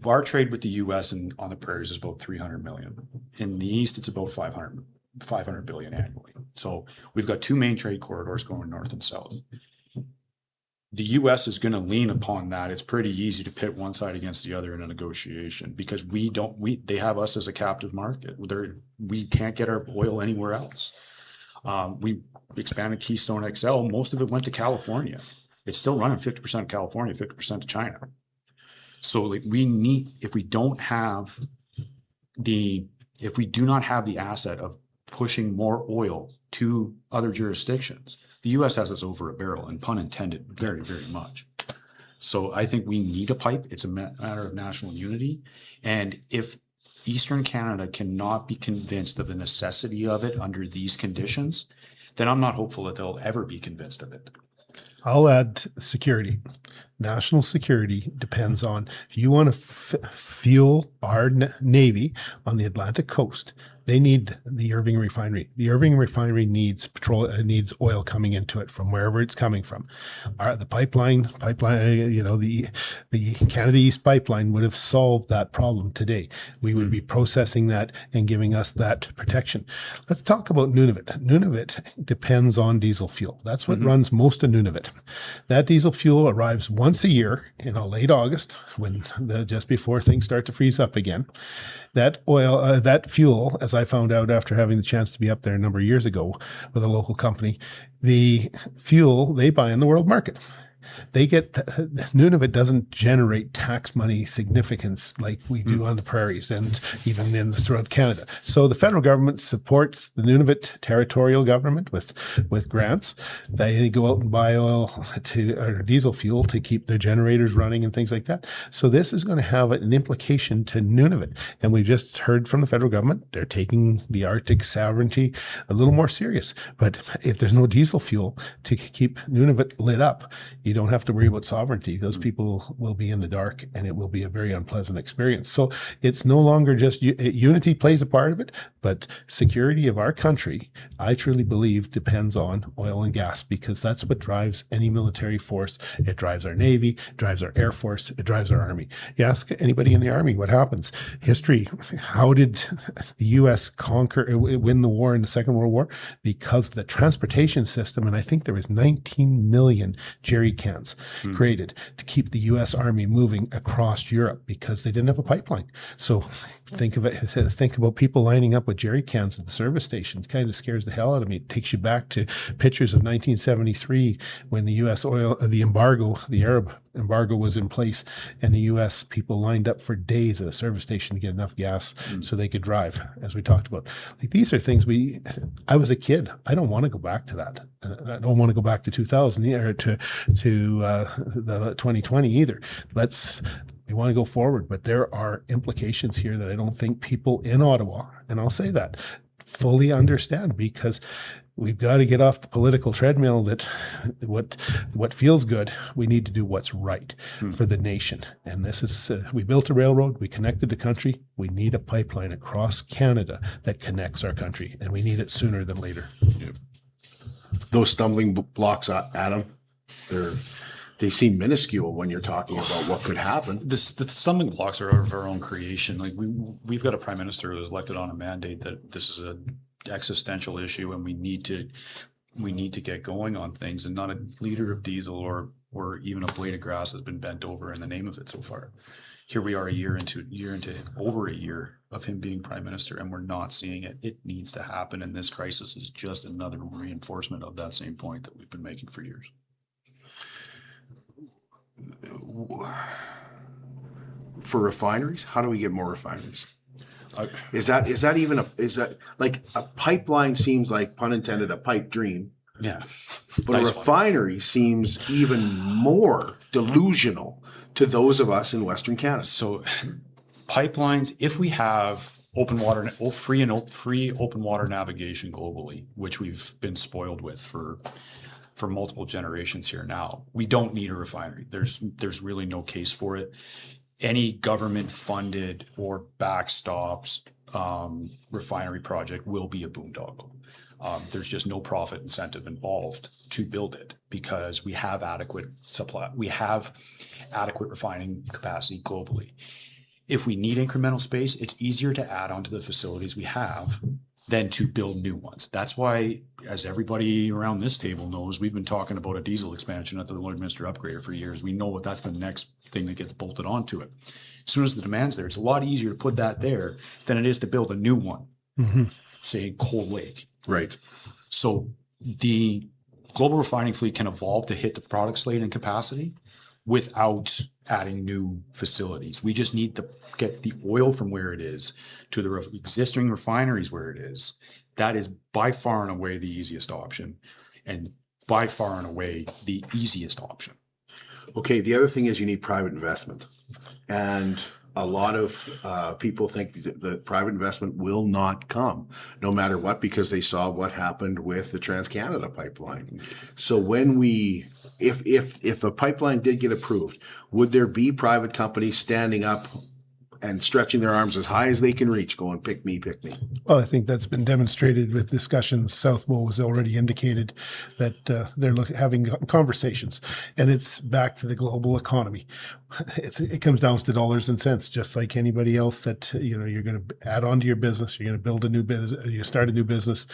Our trade with the U.S. on the prairies is about $300 million. In the East, it's about $500 billion annually. So we've got two main trade corridors going north and south. The U.S. is going to lean upon that. It's pretty easy to pit one side against the other in a negotiation because they have us as a captive market. We can't get our oil anywhere else. We expanded Keystone XL. Most of it went to California. It's still running 50% of California, 50% to China. So if we do not have the asset of pushing more oil to other jurisdictions, the U.S. has us over a barrel, and pun intended, very, very much. So I think we need a pipe. It's a matter of national unity. And if Eastern Canada cannot be convinced of the necessity of it under these conditions, then I'm not hopeful that they'll ever be convinced of it. I'll add security. National security depends on, if you want to fuel our Navy on the Atlantic coast, they need the Irving refinery. The Irving refinery needs needs oil coming into it from wherever it's coming from. The pipeline, the Canada East pipeline would have solved that problem today. We would be processing that and giving us that protection. Let's talk about Nunavut. Nunavut depends on diesel fuel. That's what runs most of Nunavut. That diesel fuel arrives once a year in late August, just before things start to freeze up again. That oil, that fuel, as I found out after having the chance to be up there a number of years ago with a local company, the fuel they buy in the world market. Nunavut doesn't generate tax money significance like we do on the prairies and even throughout Canada. So the federal government supports the Nunavut territorial government with grants. They go out and buy oil or diesel fuel to keep their generators running and things like that. So this is going to have an implication to Nunavut. And we just heard from the federal government, they're taking the Arctic sovereignty a little more serious. But if there's no diesel fuel to keep Nunavut lit up, you don't have to worry about sovereignty. Those people will be in the dark, and it will be a very unpleasant experience. So it's no longer just unity plays a part of it, but security of our country, I truly believe, depends on oil and gas, because that's what drives any military force. It drives our Navy, drives our Air Force, it drives our Army. You ask anybody in the Army what happens. History, how did the U.S. win the war in the Second World War? Because the transportation system, and I think there was 19 million jerry cans created to keep the U.S. Army moving across Europe because they didn't have a pipeline. So think about people lining up with jerry cans at the service station. It kind of scares the hell out of me. It takes you back to pictures of 1973 when the U.S. the Arab embargo was in place, and the U.S. people lined up for days at a service station to get enough gas so they could drive, as we talked about. Like, these are things I was a kid. I don't want to go back to that. I don't want to go back to 2000 or to the 2020 either. We want to go forward, but there are implications here that I don't think people in Ottawa, and I'll say that, fully understand, because we've got to get off the political treadmill that what feels good, we need to do what's right for the nation. And this is, we built a railroad, we connected the country, we need a pipeline across Canada that connects our country, and we need it sooner than later. Those stumbling blocks, Adam, they seem minuscule when you're talking about what could happen. The stumbling blocks are of our own creation. Like we've got a prime minister who was elected on a mandate that this is an existential issue, and we need to get going on things. And not a liter of diesel or even a blade of grass has been bent over in the name of it so far. Here we are over a year of him being prime minister, and we're not seeing it. It needs to happen, and this crisis is just another reinforcement of that same point that we've been making for years. For refineries, how do we get more refineries? Is that like a pipeline seems like, pun intended, a pipe dream? Yeah. But nice. A refinery seems even more delusional to those of us in Western Canada. So pipelines, if we have open water, free open water navigation globally, which we've been spoiled with for multiple generations here now, we don't need a refinery. There's really no case for it. Any government funded or backstops refinery project will be a boondoggle. There's just no profit incentive involved to build it because we have adequate supply. We have adequate refining capacity globally. If we need incremental space, it's easier to add onto the facilities we have than to build new ones. That's why, as everybody around this table knows, we've been talking about a diesel expansion at the Lloydminster upgrader for years. We know that's the next thing that gets bolted onto it. As soon as the demand's there, it's a lot easier to put that there than it is to build a new one, say Cold Lake. Right. So the global refining fleet can evolve to hit the product slate and capacity without adding new facilities. We just need to get the oil from where it is to the existing refineries where it is. That is by far and away the easiest option, and by far and away the easiest option. Okay, the other thing is you need private investment. And a lot of people think that the private investment will not come, no matter what, because they saw what happened with the Trans-Canada pipeline. So when if a pipeline did get approved, would there be private companies standing up and stretching their arms as high as they can reach, going, pick me, pick me? Well, I think that's been demonstrated with discussions. South Bow has already indicated that they're having conversations, and it's back to the global economy. It comes down to dollars and cents, just like anybody else that you're going to add on to your business. You're going to build a new business. You start a new business.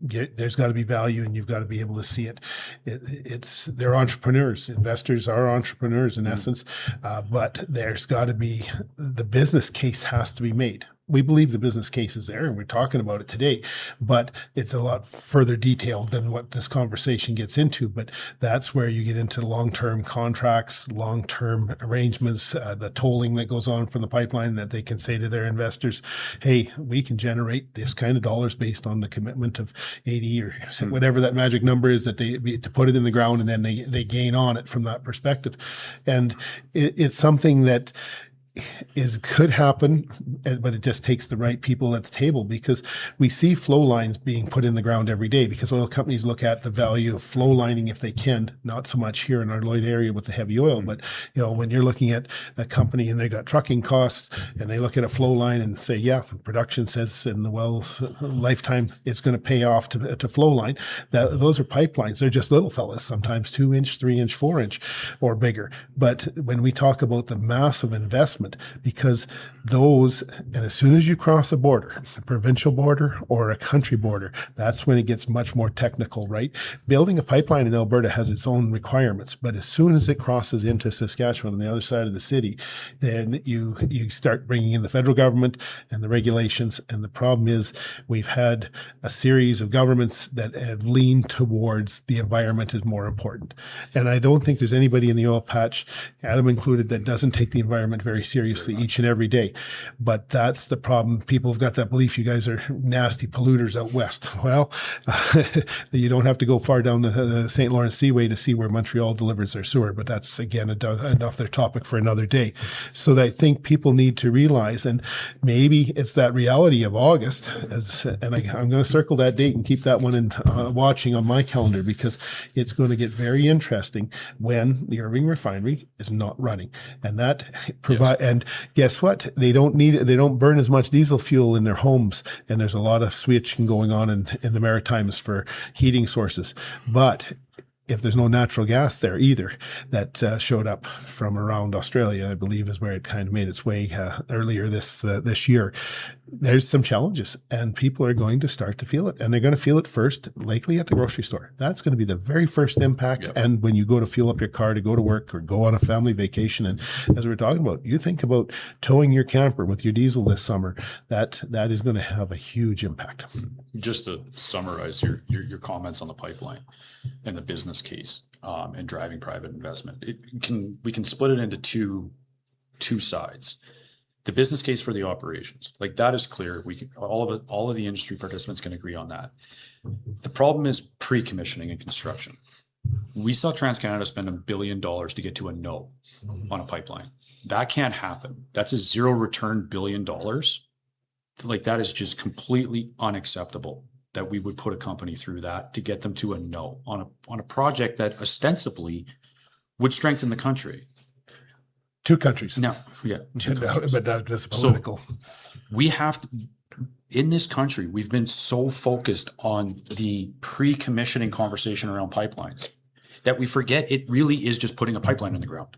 There's got to be value, and you've got to be able to see it. They're entrepreneurs. Investors are entrepreneurs in essence, but there's got to be, the business case has to be made. we believe the business case is there, and we're talking about it today, but it's a lot further detailed than what this conversation gets into. But that's where you get into long-term contracts, long-term arrangements, the tolling that goes on from the pipeline, that they can say to their investors, hey, we can generate this kind of dollars based on the commitment of 80 or whatever that magic number is, that they to put it in the ground, and then they gain on it from that perspective. And it's something that could happen, but it just takes the right people at the table, because we see flow lines being put in the ground every day, because oil companies look at the value of flow lining if they can, not so much here in our Lloyd area with the heavy oil, but when you're looking at a company and they got trucking costs and they look at a flow line and say, yeah, production says in the well lifetime it's going to pay off to flow line, those are pipelines. They're just little fellas, sometimes 2-inch, 3-inch, 4-inch or bigger. But when we talk about the massive investment, because those, and as soon as you cross a border, a provincial border or a country border, that's when it gets much more technical, right? Building a pipeline in Alberta has its own requirements, but as soon as it crosses into Saskatchewan on the other side of the city, then you start bringing in the federal government and the regulations. And the problem is we've had a series of governments that have leaned towards the environment is more important. And I don't think there's anybody in the oil patch, Adam included, that doesn't take the environment very seriously each and every day. But that's the problem. People have got that belief you guys are nasty polluters out west. Well, you don't have to go far down the St. Lawrence Seaway to see where Montreal delivers their sewer, but that's, again, another topic for another day. So I think people need to realize, and maybe it's that reality of August, and I'm going to circle that date and keep that one in watching on my calendar, because it's going to get very interesting when the Irving refinery is not running. And that provide, and guess what? They don't burn as much diesel fuel in their homes, and there's a lot of switching going on in the Maritimes for heating sources. But if there's no natural gas there either, that showed up from around Australia, I believe is where it kind of made its way earlier this year. There's some challenges, and people are going to start to feel it, and they're going to feel it first, likely at the grocery store. That's going to be the very first impact. Yep. And when you go to fuel up your car to go to work or go on a family vacation, and as we're talking about, you think about towing your camper with your diesel this summer, that is going to have a huge impact. Just to summarize your comments on the pipeline and the business case and driving private investment, we can split it into two sides. The business case for the operations, like that is clear. All of the industry participants can agree on that. The problem is pre-commissioning and construction. We saw TransCanada spend $1 billion to get to a no on a pipeline. That can't happen. That's a zero return $1 billion. Like, that is just completely unacceptable that we would put a company through that to get them to a no on a project that ostensibly would strengthen the country. Two countries. No, yeah, two countries. But that's political. So we have to, in this country, we've been so focused on the pre-commissioning conversation around pipelines that we forget it really is just putting a pipeline in the ground.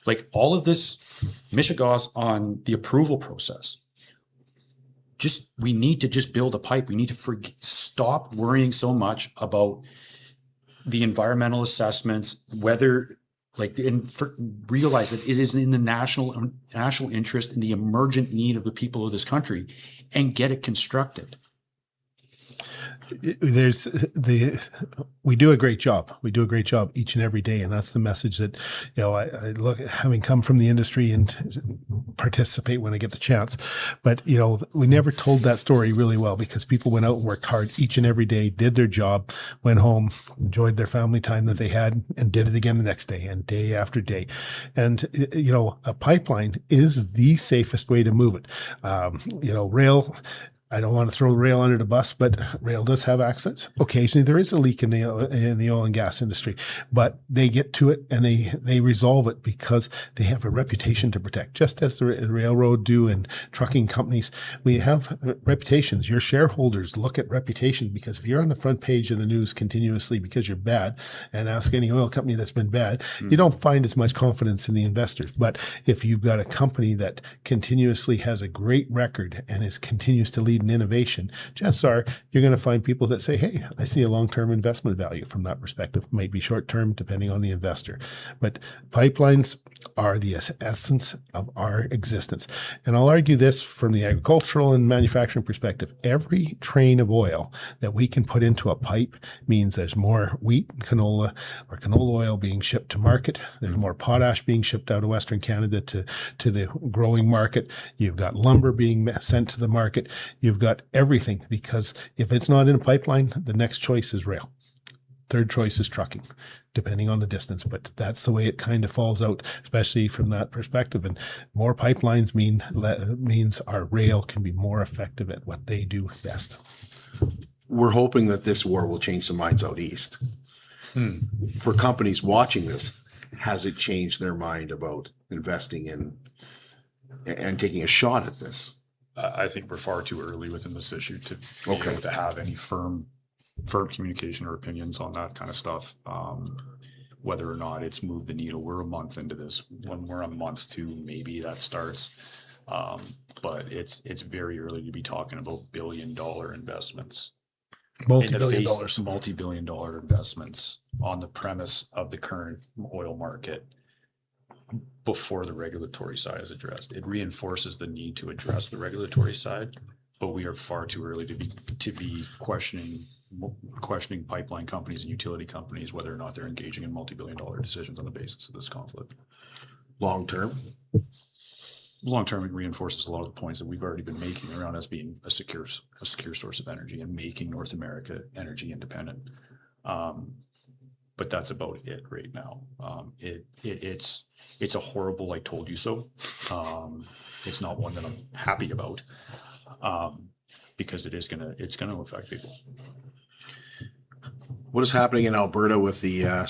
Like, all of this mishigas on the approval process. We need to just build a pipe. We need to stop worrying so much about the environmental assessments, realize that it is in the national interest and the emergent need of the people of this country, and get it constructed. We do a great job. We do a great job each and every day, and that's the message that, I look, having come from the industry and participate when I get the chance. But we never told that story really well, because people went out and worked hard each and every day, did their job, went home, enjoyed their family time that they had, and did it again the next day and day after day. And a pipeline is the safest way to move it. Rail. I don't want to throw rail under the bus, but rail does have accidents. Occasionally there is a leak in the oil and gas industry, but they get to it and they resolve it because they have a reputation to protect, just as the railroad do and trucking companies. We have reputations. Your shareholders look at reputation, because if you're on the front page of the news continuously because you're bad, and ask any oil company that's been bad, you don't find as much confidence in the investors. But if you've got a company that continuously has a great record and continues to lead in innovation, chances are you're going to find people that say, hey, I see a long-term investment value from that perspective. Might be short-term depending on the investor. But pipelines are the essence of our existence. And I'll argue this from the agricultural and manufacturing perspective. Every train of oil that we can put into a pipe means there's more wheat, canola, or canola oil being shipped to market. There's more potash being shipped out of Western Canada to the growing market. You've got lumber being sent to the market. You've got everything, because if it's not in a pipeline, the next choice is rail. Third choice is trucking, depending on the distance. But that's the way it kind of falls out, especially from that perspective. And more pipelines means our rail can be more effective at what they do best. We're hoping that this war will change some minds out east. For companies watching this, has it changed their mind about investing in and taking a shot at this? I think we're far too early within this issue to be able to have any firm communication or opinions on that kind of stuff. Whether or not it's moved the needle, we're a month into this. When we're on month 2, maybe that starts. But it's very early to be talking about billion-dollar investments. Multi-billion-dollar investments on the premise of the current oil market before the regulatory side is addressed. It reinforces the need to address the regulatory side, but we are far too early to be questioning pipeline companies and utility companies whether or not they're engaging in multi-billion-dollar decisions on the basis of this conflict. Long term, it reinforces a lot of the points that we've already been making around us being a secure source of energy and making North America energy independent. But that's about it right now. It's a horrible "I told you so." It's not one that I'm happy about, because it's gonna affect people. what is happening in Alberta with the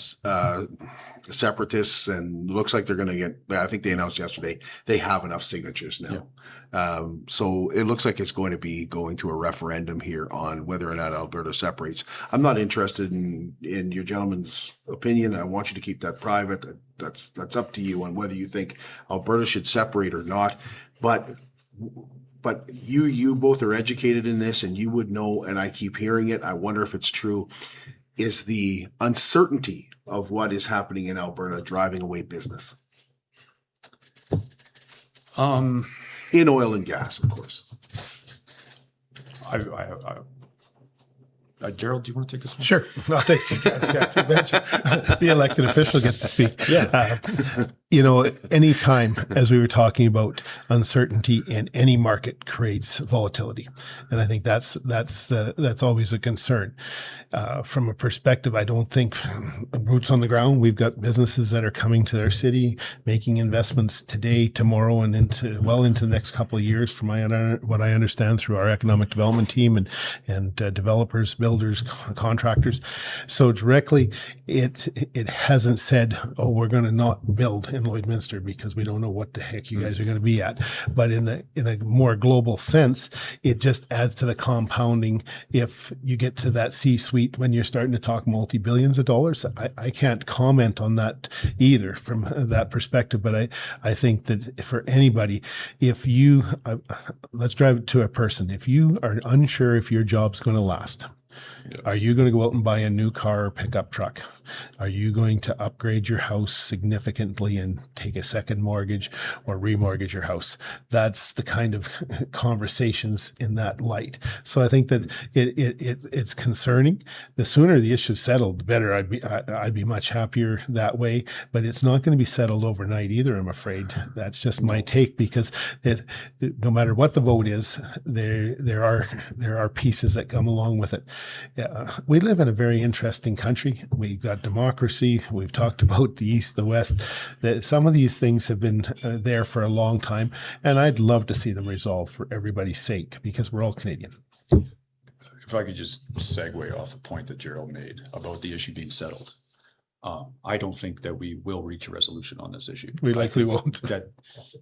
separatists, and looks like they're going to get, I think they announced yesterday, they have enough signatures now. Yeah. So it looks like it's going to be going to a referendum here on whether or not Alberta separates. I'm not interested in your gentleman's opinion. I want you to keep that private. That's up to you on whether you think Alberta should separate or not. But you both are educated in this, and you would know, and I keep hearing it, I wonder if it's true, is the uncertainty of what is happening in Alberta driving away business? In oil and gas, of course. Gerald, do you want to take this one? Sure. I'll take it. The elected official gets to speak. Yeah. Anytime, as we were talking about, uncertainty in any market creates volatility. And I think that's always a concern. From a perspective, I don't think roots on the ground, we've got businesses that are coming to their city, making investments today, tomorrow, and into the next couple of years, from what I understand through our economic development team and developers, builders, contractors. So directly, it hasn't said, oh, we're going to not build in Lloydminster because we don't know what the heck you guys are going to be at. But in a more global sense, it just adds to the compounding. If you get to that C-suite when you're starting to talk multi-billions of dollars, I can't comment on that either from that perspective. But I think that for anybody, if you, let's drive it to a person. If you are unsure if your job's going to last, are you going to go out and buy a new car or pickup truck? Are you going to upgrade your house significantly and take a second mortgage or remortgage your house? That's the kind of conversations in that light. So I think that it's concerning. The sooner the issue's settled, the better. I'd be much happier that way. But it's not going to be settled overnight either, I'm afraid. That's just my take, because no matter what the vote is, there are pieces that come along with it. We live in a very interesting country. We've got democracy. We've talked about the East, the West. That some of these things have been there for a long time, and I'd love to see them resolved for everybody's sake, because we're all Canadian. If I could just segue off a point that Gerald made about the issue being settled. I don't think that we will reach a resolution on this issue. We likely won't. That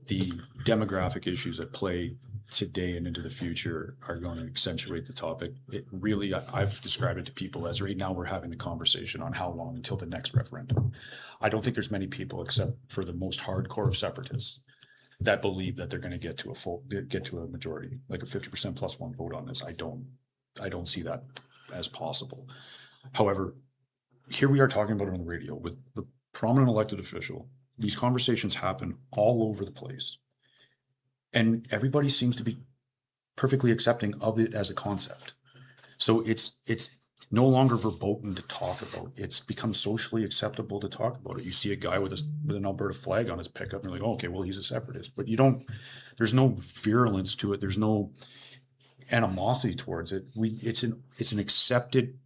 the demographic issues at play today and into the future are going to accentuate the topic. It really, I've described it to people as right now we're having the conversation on how long until the next referendum. I don't think there's many people, except for the most hardcore of separatists, that believe that they're going to get to a majority, like a 50% plus one vote on this. I don't see that as possible. However, here we are talking about it on the radio with the prominent elected official. These conversations happen all over the place, and everybody seems to be perfectly accepting of it as a concept. So it's no longer verboten to talk about. It's become socially acceptable to talk about it. You see a guy with an Alberta flag on his pickup, and you're like, oh, okay, well, he's a separatist. But there's no virulence to it. There's no animosity towards it. It's an accepted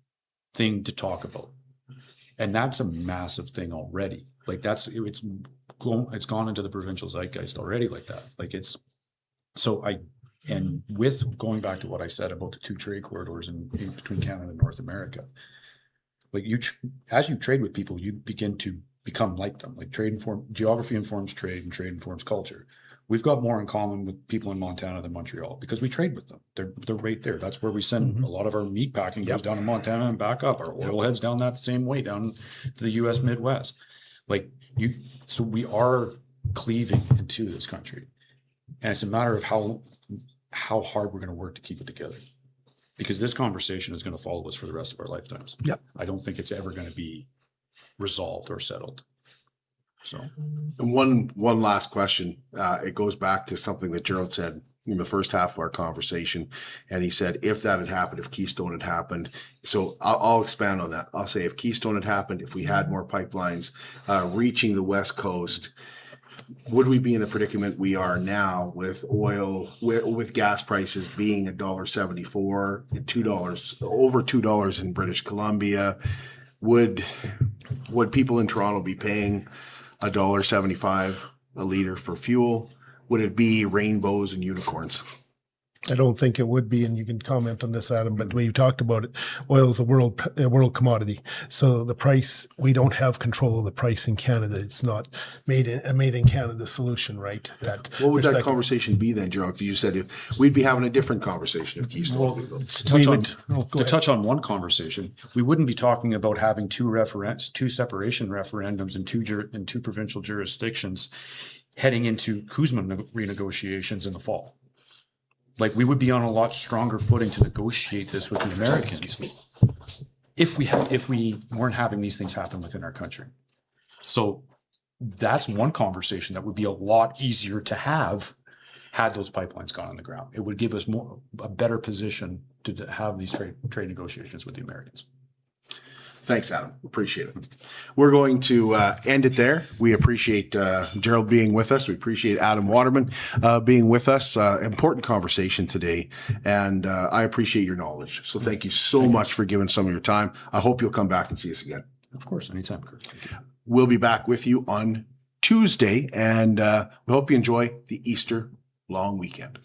thing to talk about, and that's a massive thing already. Like it's gone into the provincial zeitgeist already like that. Like and with going back to what I said about the two trade corridors in between Canada and North America, like as you trade with people, you begin to become like them. Like geography informs trade, and trade informs culture. We've got more in common with people in Montana than Montreal because we trade with them. They're right there. That's where we send a lot of our meat packing goes down to Montana and back up. Our oil heads down that same way down to the U.S. Midwest. So we are cleaving into this country, and it's a matter of how hard we're going to work to keep it together, because this conversation is going to follow us for the rest of our lifetimes. Yep. I don't think it's ever going to be resolved or settled. So, and one last question. It goes back to something that Gerald said in the first half of our conversation, and he said if that had happened, if Keystone had happened. So I'll expand on that. I'll say if Keystone had happened, if we had more pipelines reaching the West Coast, would we be in the predicament we are now with oil, with gas prices being $1.74, $2, over $2 in British Columbia? Would people in Toronto be paying $1.75 a liter for fuel? Would it be rainbows and unicorns? I don't think it would be, and you can comment on this, Adam, but the way you talked about it, oil is a world commodity. So the price, we don't have control of the price in Canada. It's not made in Canada solution, right? What would that conversation be then, Gerald? You said we'd be having a different conversation if Keystone. To touch on one conversation, we wouldn't be talking about having two separation referendums in two provincial jurisdictions heading into CUSMA renegotiations in the fall. Like, we would be on a lot stronger footing to negotiate this with the Americans if we weren't having these things happen within our country. So that's one conversation that would be a lot easier to have had those pipelines gone on the ground. It would give us a better position to have these trade negotiations with the Americans. Thanks, Adam. Appreciate it. We're going to end it there. We appreciate Gerald being with us. We appreciate Adam Waterman being with us. Important conversation today, and I appreciate your knowledge. So thank you so much for giving some of your time. I hope you'll come back and see us again. Of course, anytime, Kurt. Thank you. We'll be back with you on Tuesday, and we hope you enjoy the Easter long weekend.